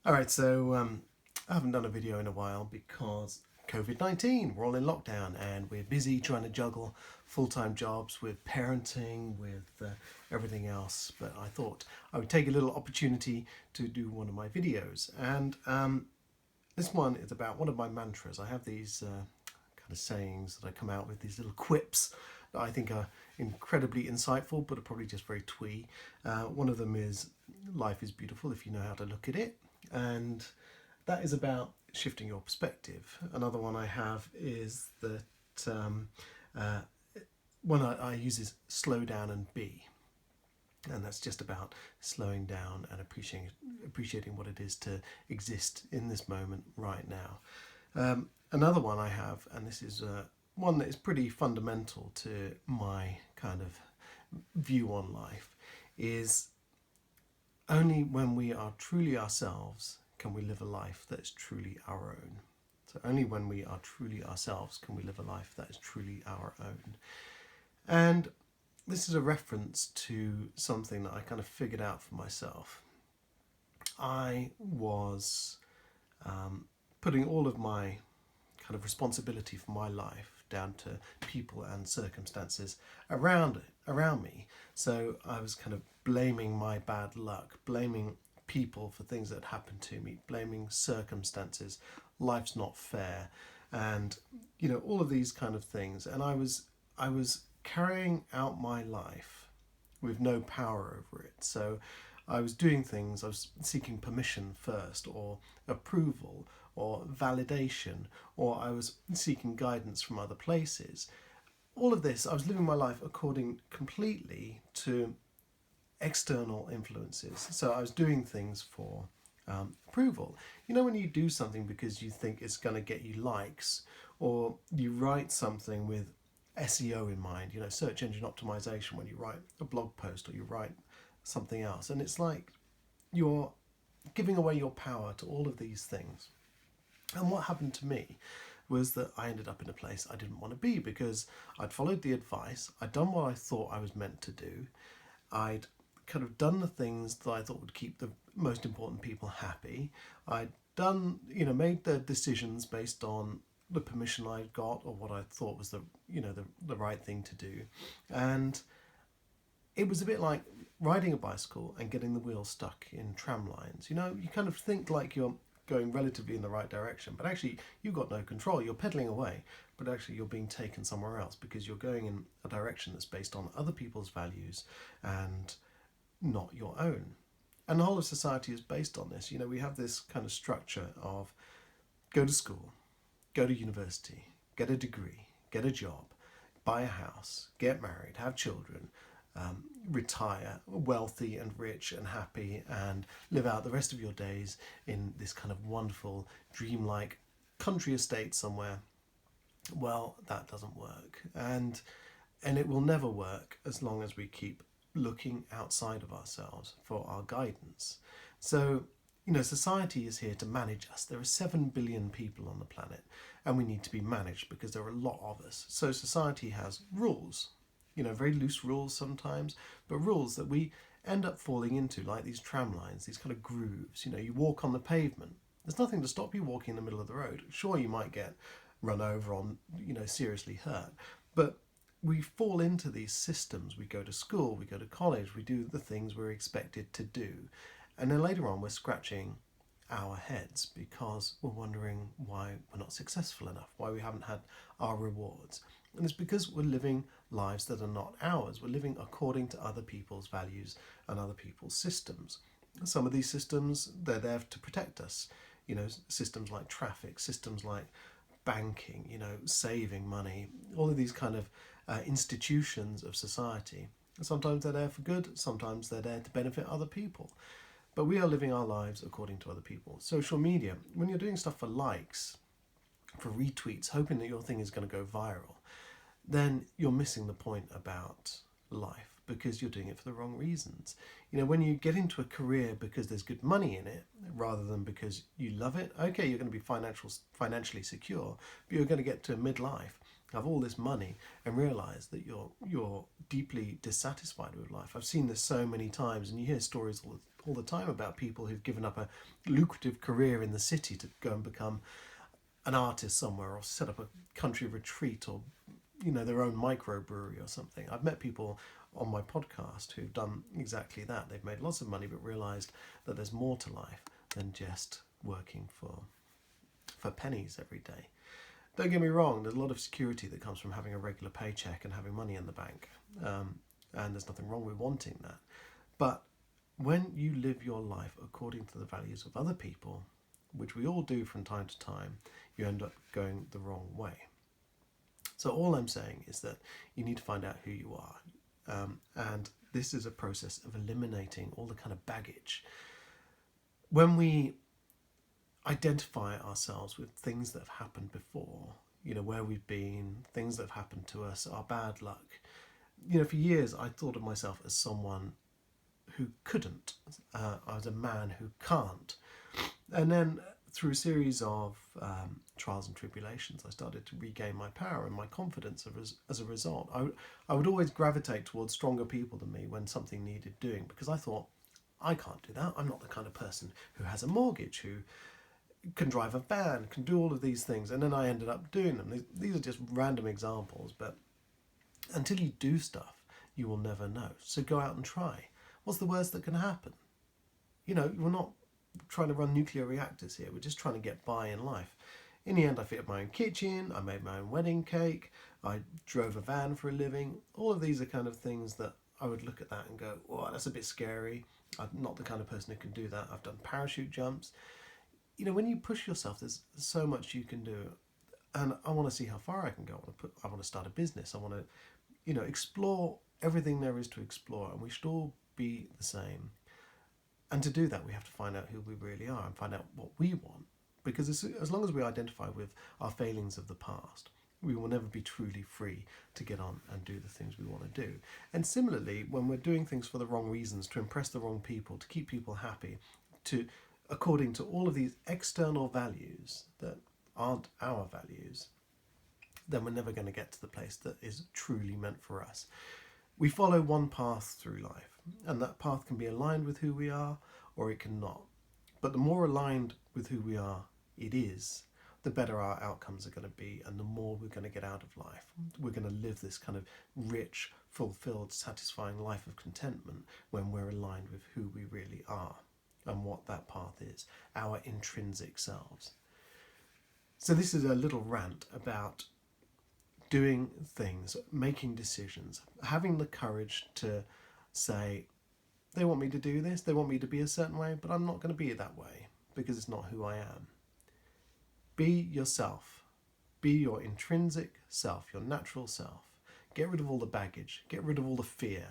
Alright, so I haven't done a video in a while because COVID-19, we're all in lockdown and we're busy trying to juggle full-time jobs with parenting, with everything else. But I thought I would take a little opportunity to do one of my videos. And this one is about one of my mantras. I have these kind of sayings that I come out with, these little quips that I think are incredibly insightful, but are probably just very twee. One of them is, life is beautiful if you know how to look at it. And that is about shifting your perspective. Another one I have is that uh, one I use is slow down and be. And that's just about slowing down and appreciating what it is to exist in this moment right now. Another one I have, and this is one that is pretty fundamental to my kind of view on life, is only when we are truly ourselves can we live a life that is truly our own. So only when we are truly ourselves can we live a life that is truly our own. And this is a reference to something that I kind of figured out for myself. I was putting all of my kind of responsibility for my life down to people and circumstances around me. So I was kind of blaming my bad luck, blaming people for things that happened to me, blaming circumstances, life's not fair, and all of these kind of things. And I was carrying out my life with no power over it. So I was doing things, I was seeking permission first, or approval, or validation, or I was seeking guidance from other places. All of this, I was living my life according completely to external influences. So I was doing things for approval. When you do something because you think it's going to get you likes, or you write something with SEO in mind, search engine optimization, when you write a blog post or you write something else, and it's like you're giving away your power to all of these things. And what happened to me was that I ended up in a place I didn't want to be, because I'd followed the advice, I'd done what I thought I was meant to do, I'd kind of done the things that I thought would keep the most important people happy, I'd done, made the decisions based on the permission I'd got or what I thought was the right thing to do. And it was a bit like riding a bicycle and getting the wheel stuck in tram lines. You kind of think like you're going relatively in the right direction, but actually you've got no control. You're pedaling away, but actually you're being taken somewhere else because you're going in a direction that's based on other people's values and not your own. And the whole of society is based on this. We have this kind of structure of go to school, go to university, get a degree, get a job, buy a house, get married, have children, retire wealthy and rich and happy, and live out the rest of your days in this kind of wonderful, dreamlike country estate somewhere. Well, that doesn't work. And it will never work as long as we keep looking outside of ourselves for our guidance. So society is here to manage us. There are 7 billion people on the planet, and we need to be managed because there are a lot of us. So society has rules, very loose rules sometimes, but rules that we end up falling into, like these tram lines, these kind of grooves. You walk on the pavement. There's nothing to stop you walking in the middle of the road. Sure, you might get run over on, seriously hurt, but we fall into these systems. We go to school, we go to college, we do the things we're expected to do. And then later on, we're scratching our heads because we're wondering why we're not successful enough, why we haven't had our rewards. And it's because we're living lives that are not ours. We're living according to other people's values and other people's systems. Some of these systems, they're there to protect us. Systems like traffic, systems like banking, saving money, all of these kind of institutions of society. Sometimes they're there for good, sometimes they're there to benefit other people. But we are living our lives according to other people. Social media, when you're doing stuff for likes, for retweets, hoping that your thing is going to go viral, then you're missing the point about life because you're doing it for the wrong reasons. When you get into a career because there's good money in it, rather than because you love it, okay, you're going to be financially secure, but you're going to get to midlife, have all this money, and realize that you're deeply dissatisfied with life. I've seen this so many times, and you hear stories all the time about people who've given up a lucrative career in the city to go and become an artist somewhere, or set up a country retreat, or their own microbrewery or something. I've met people on my podcast who've done exactly that. They've made lots of money but realised that there's more to life than just working for pennies every day. Don't get me wrong, there's a lot of security that comes from having a regular paycheck and having money in the bank, and there's nothing wrong with wanting that. But when you live your life according to the values of other people, which we all do from time to time, you end up going the wrong way. So all I'm saying is that you need to find out who you are, and this is a process of eliminating all the kind of baggage. When we identify ourselves with things that have happened before, where we've been, things that have happened to us, our bad luck. For years I thought of myself as someone who couldn't. I was a man who can't. And then through a series of trials and tribulations, I started to regain my power and my confidence as a result. I would always gravitate towards stronger people than me when something needed doing, because I thought, I can't do that. I'm not the kind of person who has a mortgage, who can drive a van, can do all of these things. And then I ended up doing them. These are just random examples, but until you do stuff, you will never know. So go out and try. What's the worst that can happen? We're not trying to run nuclear reactors here. We're just trying to get by in life. In the end, I fitted my own kitchen, I made my own wedding cake, I drove a van for a living. All of these are kind of things that I would look at that and go, oh, that's a bit scary. I'm not the kind of person who can do that. I've done parachute jumps. When you push yourself, there's so much you can do. And I want to see how far I can go. I want to start a business. I want to, explore everything there is to explore. And we should all be the same. And to do that, we have to find out who we really are and find out what we want. Because as long as we identify with our failings of the past, we will never be truly free to get on and do the things we want to do. And similarly, when we're doing things for the wrong reasons, to impress the wrong people, to keep people happy, according to all of these external values that aren't our values, then we're never going to get to the place that is truly meant for us. We follow one path through life, and that path can be aligned with who we are, or it cannot. But the more aligned with who we are it is, the better our outcomes are going to be, and the more we're going to get out of life. We're going to live this kind of rich, fulfilled, satisfying life of contentment when we're aligned with who we really are and what that path is, our intrinsic selves. So this is a little rant about doing things, making decisions, having the courage to say, they want me to do this, they want me to be a certain way, but I'm not going to be that way because it's not who I am. Be yourself. Be your intrinsic self, your natural self. Get rid of all the baggage. Get rid of all the fear.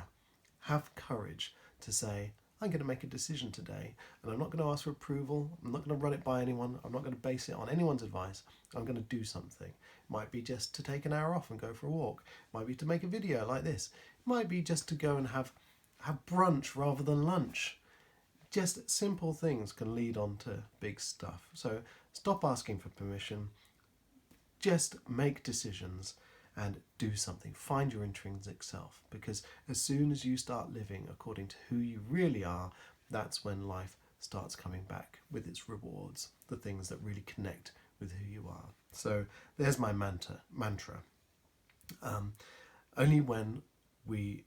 Have courage to say, I'm going to make a decision today, and I'm not going to ask for approval. I'm not going to run it by anyone. I'm not going to base it on anyone's advice. I'm going to do something. It might be just to take an hour off and go for a walk. It might be to make a video like this. It might be just to go and have brunch rather than lunch. Just simple things can lead on to big stuff. So stop asking for permission. Just make decisions and do something. Find your intrinsic self, because as soon as you start living according to who you really are, that's when life starts coming back with its rewards, the things that really connect with who you are. So there's my mantra. Only when we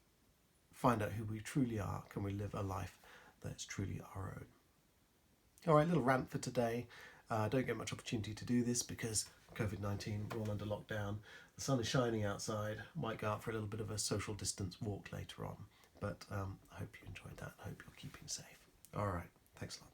find out who we truly are can we live a life that's truly our own. All right, little rant for today. Don't get much opportunity to do this because COVID-19, we're all under lockdown. The sun is shining outside. Might go out for a little bit of a social distance walk later on. But I hope you enjoyed that. I hope you're keeping safe. All right, thanks a lot.